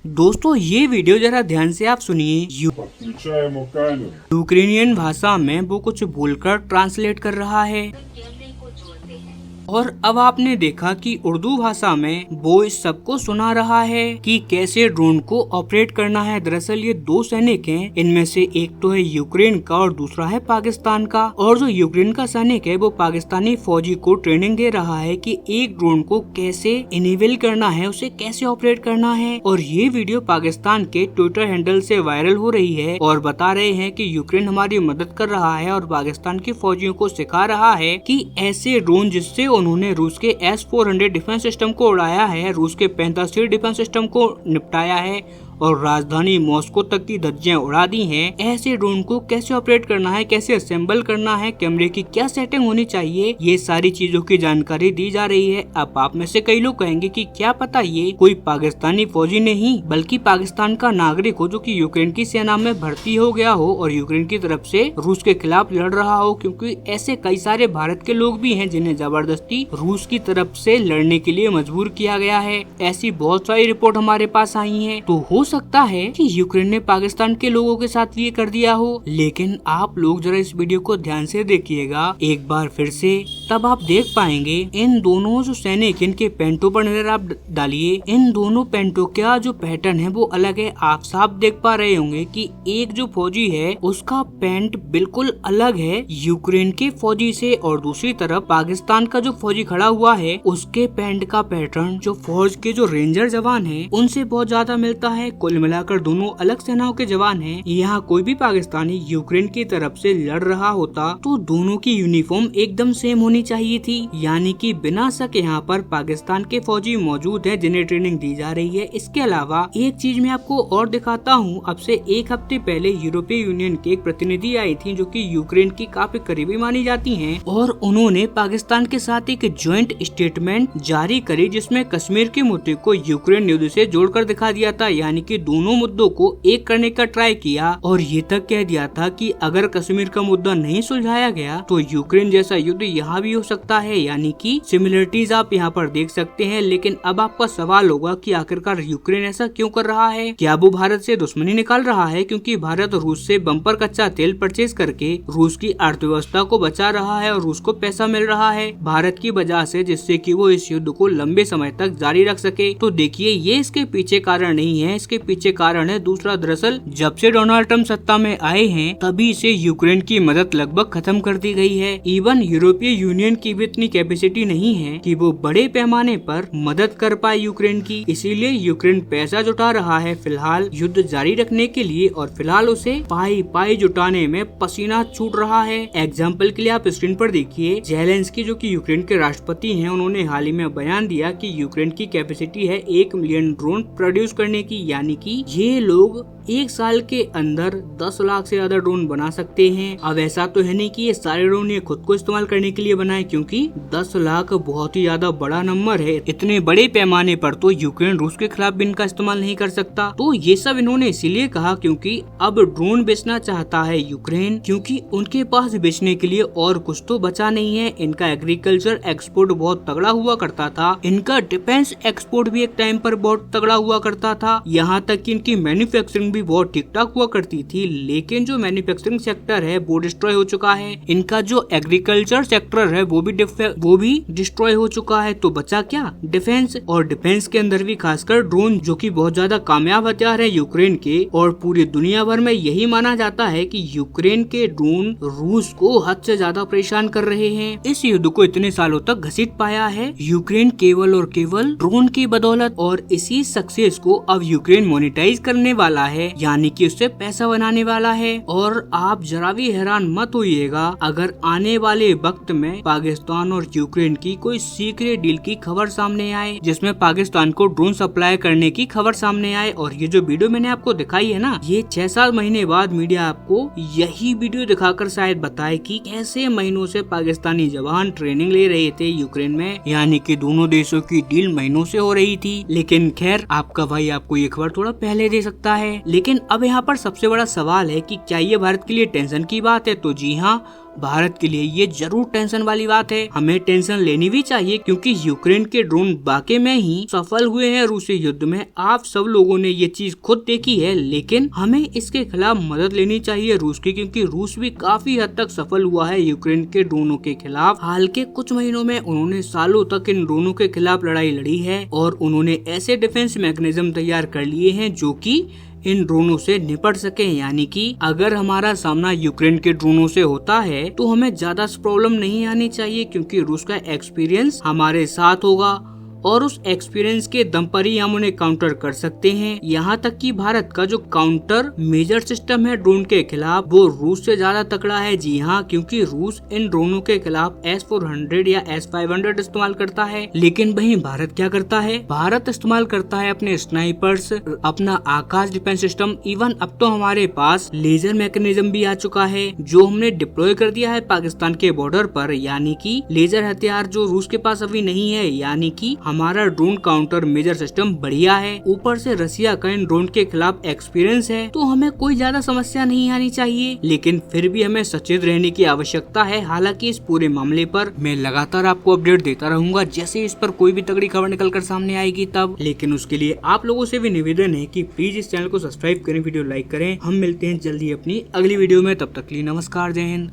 दोस्तों ये वीडियो जरा ध्यान से आप सुनिए। यूक्रेनियन भाषा में वो कुछ बोलकर ट्रांसलेट कर रहा है और अब आपने देखा कि उर्दू भाषा में वो इस सबको सुना रहा है कि कैसे ड्रोन को ऑपरेट करना है। दरअसल ये दो सैनिक हैं, इनमें से एक तो है यूक्रेन का और दूसरा है पाकिस्तान का। और जो यूक्रेन का सैनिक है वो पाकिस्तानी फौजी को ट्रेनिंग दे रहा है कि एक ड्रोन को कैसे इनेबल करना है, उसे कैसे ऑपरेट करना है। और ये वीडियो पाकिस्तान के ट्विटर हैंडल से वायरल हो रही है और बता रहे हैं कि यूक्रेन हमारी मदद कर रहा है और पाकिस्तान के फौजियों को सिखा रहा है कि ऐसे ड्रोन जिससे उन्होंने रूस के S-400 डिफेंस सिस्टम को उड़ाया है, रूस के पेंटास्टील डिफेंस सिस्टम को निपटाया है और राजधानी मॉस्को तक की धज्जियां उड़ा दी हैं। ऐसे ड्रोन को कैसे ऑपरेट करना है, कैसे असेंबल करना है, कैमरे की क्या सेटिंग होनी चाहिए, ये सारी चीजों की जानकारी दी जा रही है। अब आप में से कई लोग कहेंगे कि क्या पता ये कोई पाकिस्तानी फौजी नहीं बल्कि पाकिस्तान का नागरिक हो जो कि यूक्रेन की सेना में भर्ती हो गया हो और यूक्रेन की तरफ से रूस के खिलाफ लड़ रहा हो, क्योंकि ऐसे कई सारे भारत के लोग भी हैं जिन्हें जबरदस्ती रूस की तरफ से लड़ने के लिए मजबूर किया गया है। ऐसी बहुत सारी रिपोर्ट हमारे पास आई है। तो हो सकता है कि यूक्रेन ने पाकिस्तान के लोगों के साथ ये कर दिया हो, लेकिन आप लोग जरा इस वीडियो को ध्यान से देखिएगा एक बार फिर से, तब आप देख पाएंगे इन दोनों जो सैनिक, इनके पैंटों पर नजर आप डालिए, इन दोनों पैंटों का जो पैटर्न है वो अलग है। आप साफ देख पा रहे होंगे कि एक जो फौजी है उसका पैंट बिल्कुल अलग है यूक्रेन के फौजी से और दूसरी तरफ पाकिस्तान का जो फौजी खड़ा हुआ है उसके पैंट का पैटर्न जो फौज के जो रेंजर जवान है उनसे बहुत ज्यादा मिलता है। कुल मिलाकर दोनों अलग सेनाओं के जवान हैं। यहाँ कोई भी पाकिस्तानी यूक्रेन की तरफ से लड़ रहा होता तो दोनों की यूनिफॉर्म एकदम सेम होनी चाहिए थी, यानी कि बिना शक यहाँ पर पाकिस्तान के फौजी मौजूद हैं जिन्हें ट्रेनिंग दी जा रही है। इसके अलावा एक चीज मैं आपको और दिखाता हूँ। अब से एक हफ्ते पहले यूरोपीय यूनियन की एक प्रतिनिधि आई थी जो कि यूक्रेन की काफी करीबी मानी जाती हैं और उन्होंने पाकिस्तान के साथ एक ज्वाइंट स्टेटमेंट जारी करी जिसमें कश्मीर के मुद्दे को यूक्रेन युद्ध से जोड़कर दिखा दिया था, यानी कि दोनों मुद्दों को एक करने का ट्राई किया और ये तक कह दिया था कि अगर कश्मीर का मुद्दा नहीं सुलझाया गया तो यूक्रेन जैसा युद्ध यहाँ भी हो सकता है, यानी कि सिमिलरिटीज आप यहाँ पर देख सकते हैं। लेकिन अब आपका सवाल होगा कि आखिरकार यूक्रेन ऐसा क्यों कर रहा है? क्या वो भारत से दुश्मनी निकाल रहा है क्योंकि भारत रूस से बम्पर कच्चा तेल परचेज करके रूस की अर्थव्यवस्था को बचा रहा है और रूस को पैसा मिल रहा है भारत की वजह से, जिससे कि वो इस युद्ध को लंबे समय तक जारी रख सके। तो देखिए ये इसके पीछे कारण नहीं है, इसके पीछे कारण है दूसरा। दरअसल जब से डोनाल्ड ट्रम्प सत्ता में आए हैं तभी से यूक्रेन की मदद लगभग खत्म कर दी गई है। इवन यूरोपीय यूनियन की भी इतनी कैपेसिटी नहीं है कि वो बड़े पैमाने पर मदद कर पाए यूक्रेन की, इसीलिए यूक्रेन पैसा जुटा रहा है फिलहाल युद्ध जारी रखने के लिए और फिलहाल उसे पाई जुटाने में पसीना छूट रहा है। एग्जाम्पल के लिए आप स्क्रीन पर देखिए, ज़ेलेंस्की जो कि यूक्रेन के राष्ट्रपति हैं, उन्होंने हाल ही में बयान दिया कि यूक्रेन की कैपेसिटी है 1 मिलियन ड्रोन प्रोड्यूस करने की, यानी कि ये लोग एक साल के अंदर 10 लाख से ज्यादा ड्रोन बना सकते हैं। अब ऐसा तो है नहीं कि ये सारे ड्रोन ये खुद को इस्तेमाल करने के लिए बनाए, क्योंकि 10 लाख बहुत ही ज्यादा बड़ा नंबर है। इतने बड़े पैमाने पर तो यूक्रेन रूस के खिलाफ भी इनका इस्तेमाल नहीं कर सकता। तो ये सब इन्होंने इसीलिए कहा क्योंकि अब ड्रोन बेचना चाहता है यूक्रेन, क्योंकि उनके पास बेचने के लिए और कुछ तो बचा नहीं है। इनका एग्रीकल्चर एक्सपोर्ट बहुत तगड़ा हुआ करता था, इनका डिफेंस एक्सपोर्ट भी एक टाइम पर बहुत तगड़ा हुआ करता था, यहाँ तक कि इनकी मैन्युफैक्चरिंग भी बहुत ठीक ठाक हुआ करती थी। लेकिन जो मैन्युफैक्चरिंग सेक्टर है वो डिस्ट्रॉय हो चुका है, इनका जो एग्रीकल्चर सेक्टर है वो भी डिस्ट्रॉय हो चुका है। तो बचा क्या? डिफेंस। और डिफेंस के अंदर भी खासकर ड्रोन, जो कि बहुत ज्यादा कामयाब हथियार है यूक्रेन के, और पूरी दुनिया भर में यही माना जाता है कि यूक्रेन के ड्रोन रूस को हद से ज्यादा परेशान कर रहे हैं। इस युद्ध को इतने सालों तक घसीट पाया है यूक्रेन केवल और केवल ड्रोन की बदौलत, और इसी सक्सेस को अब यूक्रेन मोनेटाइज करने वाला है, यानी कि उससे पैसा बनाने वाला है। और आप जरा भी हैरान मत होइएगा अगर आने वाले वक्त में पाकिस्तान और यूक्रेन की कोई सीक्रेट डील की खबर सामने आए, जिसमें पाकिस्तान को ड्रोन सप्लाई करने की खबर सामने आए। और ये जो वीडियो मैंने आपको दिखाई है ना, ये 6-7 महीने बाद मीडिया आपको यही वीडियो दिखाकर शायद बताए कि कैसे महीनों से पाकिस्तानी जवान ट्रेनिंग ले रहे थे यूक्रेन में, यानी कि दोनों देशों की डील महीनों से हो रही थी। लेकिन खैर, आपका भाई आपको ये खबर थोड़ा पहले दे सकता है। लेकिन अब यहाँ पर सबसे बड़ा सवाल है कि क्या ये भारत के लिए टेंशन की बात है? तो जी हाँ, भारत के लिए ये जरूर टेंशन वाली बात है। हमें टेंशन लेनी भी चाहिए क्योंकि यूक्रेन के ड्रोन वाकई में ही सफल हुए हैं रूसी युद्ध में। आप सब लोगों ने ये चीज खुद देखी है, लेकिन हमें इसके खिलाफ मदद लेनी चाहिए रूस की, क्योंकि रूस भी काफी हद तक सफल हुआ है यूक्रेन के ड्रोनों के खिलाफ। हाल के कुछ महीनों में उन्होंने सालों तक इन ड्रोनों के खिलाफ लड़ाई लड़ी है और उन्होंने ऐसे डिफेंस मैकेनिज्म तैयार कर लिए हैं जो कि इन ड्रोनों से निपट सके। यानी कि अगर हमारा सामना यूक्रेन के ड्रोनों से होता है तो हमें ज्यादा प्रॉब्लम नहीं आनी चाहिए, क्योंकि रूस का एक्सपीरियंस हमारे साथ होगा और उस एक्सपीरियंस के दम पर ही हम उन्हें काउंटर कर सकते हैं। यहाँ तक कि भारत का जो काउंटर मेजर सिस्टम है ड्रोन के खिलाफ, वो रूस से ज्यादा तकड़ा है। जी हाँ, क्योंकि रूस इन ड्रोनों के खिलाफ S-400 या S-500 इस्तेमाल करता है। लेकिन वहीं भारत क्या करता है? भारत इस्तेमाल करता है अपने स्नाइपर्स, अपना आकाश डिफेंस सिस्टम, इवन अब तो हमारे पास लेजर मैकेनिज्म भी आ चुका है जो हमने डिप्लॉय कर दिया है पाकिस्तान के बॉर्डर पर। यानी कि लेजर हथियार जो रूस के पास अभी नहीं है, यानी कि हमारा ड्रोन काउंटर मेजर सिस्टम बढ़िया है। ऊपर से रसिया का इन ड्रोन के खिलाफ एक्सपीरियंस है, तो हमें कोई ज्यादा समस्या नहीं आनी चाहिए। लेकिन फिर भी हमें सचेत रहने की आवश्यकता है। हालांकि इस पूरे मामले पर मैं लगातार आपको अपडेट देता रहूंगा जैसे इस पर कोई भी तगड़ी खबर निकल कर सामने आएगी तब। लेकिन उसके लिए आप लोगों से भी निवेदन है कि प्लीज इस चैनल को सब्सक्राइब करें, वीडियो लाइक करें। हम मिलते हैं जल्दी अपनी अगली वीडियो में, तब तक के लिए नमस्कार, जय हिंद।